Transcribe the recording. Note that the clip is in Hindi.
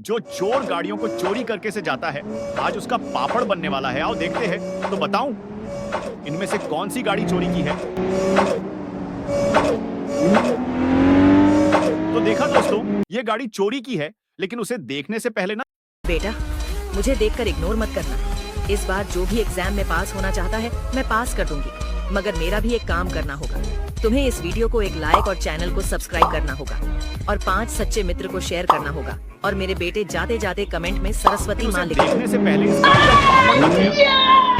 जो चोर गाड़ियों को चोरी करके से जाता है आज उसका पापड़ बनने वाला है। आओ देखते हैं। तो बताऊं इनमें से कौन सी गाड़ी चोरी की है? तो देखा दोस्तों, ये गाड़ी चोरी की है, लेकिन उसे देखने से पहले ना। बेटा, मुझे देखकर इग्नोर मत करना। इस बार जो भी एग्जाम में पास होना चाहता है मैं पास कर दूंगी, मगर मेरा भी एक काम करना होगा। तुम्हें इस वीडियो को एक लाइक और चैनल को सब्सक्राइब करना होगा और 5 सच्चे मित्र को शेयर करना होगा। और मेरे बेटे जाते जाते कमेंट में सरस्वती मां लिखना। देखने से पहले इस गाड़ी का पापड़ बन गया।